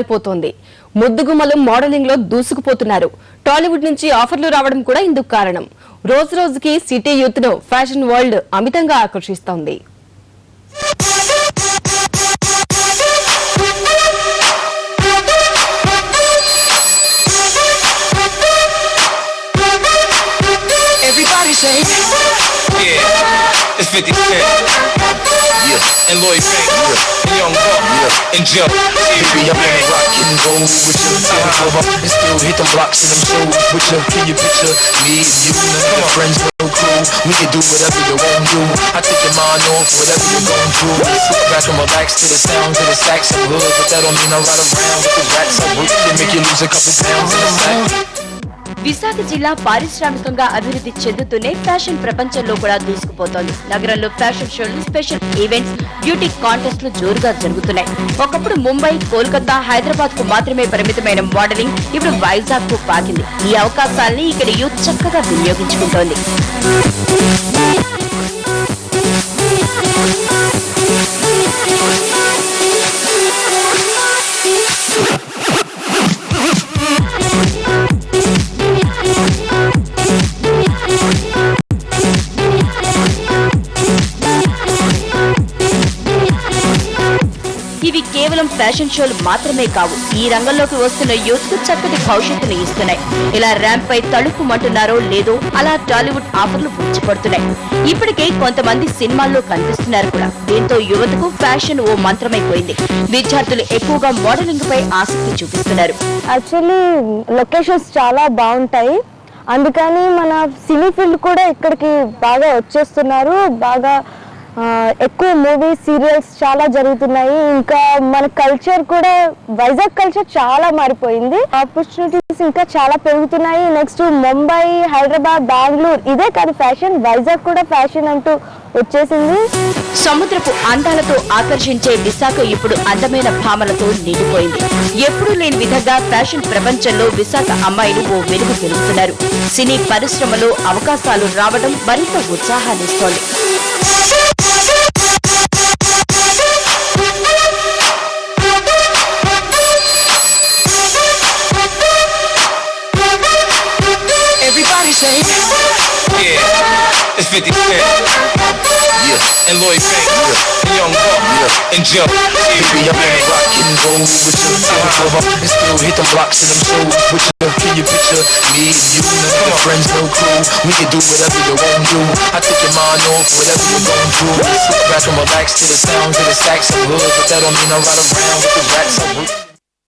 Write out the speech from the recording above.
మారిపోతోంది. ముద్దుగుమ్మలు modelling లో దూసుకుపోతున్నారు. టాలీవుడ్ నుంచి ఆఫర్లు రావడం కూడా ఇందుకు కారణం. రోజు రోజుకి సిటీ యూత్ ను ఫ్యాషన్ వరల్డ్ అమితంగా ఆకర్షిస్తోంది. Everybody say, yeah, it's 50 Cent, yeah, and Lloyd Banks, yeah, and Young Buck, yeah, and Joe. Baby, I'm gonna rock and roll with you, and still hit them blocks and them shows with you. Can you picture me and you, none of the friends, no crew? We can do whatever you want to do. I take your mind off whatever you're going through. Sit back and relax to the sounds of the sax and hood, but that don't mean I ride around with the rats. I root and make you lose a couple pounds in a sack. Visakha జిల్లా పారిశ్రామికంగా అభివృద్ధి చెందుతూనే fashion ప్రపంచంలో కూడా దూసుకుపోతోంది. నగరంలో fashion షోలు, special events, beauty కాంటెస్ట్లు జోరుగా జరుగుతున్నాయి. ఒకప్పుడు ముంబై, కోల్కతా, హైదరాబాద్ కు మాత్రమే పరిమితమైన మోడలింగ్ ఇప్పుడు వైజాగ్ కు పాకింది. ఈ అవకాశాలని ఇక్కడ యూత్ చక్కగా వినియోగించుకుంటోంది. ఇవి కేవలం ఫ్యాషన్ షోలు మాత్రమే కావు. ఈ రంగంలోకి వస్తున్న యూత్ కు చక్కటి భవిష్యత్తును ఇస్తున్నాయి. ఇలా ర్యాంప్ పై తడుక్కుమంటున్నారో లేదో అలా టాలీవుడ్ ఆఫర్లు పుచ్చిపడుతున్నాయి. ఇప్పటికే కొంతమంది సినిమాల్లో కనిపిస్తున్నారు కూడా. దీంతో యువతకు ఫ్యాషన్ ఓ మంత్రమైపోయింది. విద్యార్థులు ఎక్కువగా మోడలింగ్ పై ఆసక్తి చూపిస్తున్నారు. యాక్చువల్లీ లొకేషన్స్ చాలా బాగుంటాయి. అందుకని మన సినీ ఫీల్డ్ కూడా ఇక్కడికి బాగా వచ్చేస్తున్నారు. బాగా ఎక్కువ మూవీస్, సీరియల్స్ చాలా జరుగుతున్నాయి. ఇంకా మన కల్చర్ కూడా, వైజాగ్ కల్చర్ చాలా మారిపోయింది. ఆపర్చునిటీస్ ఇంకా చాలా పెరుగుతున్నాయి. నెక్స్ట్ ముంబై, హైదరాబాద్, బెంగళూరు ఇదే కాదు ఫ్యాషన్, వైజాగ్ కూడా ఫ్యాషన్ అంటూ వచ్చేసింది. సముద్రపు అందాలతో ఆకర్షించే విశాఖ ఇప్పుడు అందమైన భామలతో నిండిపోయింది. ఎప్పుడూ లేని విధంగా ఫ్యాషన్ ప్రపంచంలో విశాఖ అమ్మాయిలు ఓ వెలుగు పెరుగుతున్నారు. సినీ పరిశ్రమలో అవకాశాలు రావడం మరింత ఉత్సాహాన్నిస్తోంది. Everybody say, yeah, it's 50 Cent, yeah, and Lloyd Banks, yeah, and Young Buck, yeah, and Joe. Baby, I'm gonna rock and roll with you, and still hit them blocks and them shows with you. Can you picture me and you, none of the friends, no crew? We can do whatever you want to. I take your mind off whatever you're going through. Sit back and relax to the sounds of the sax and hood, but that don't mean I ride around with the rats.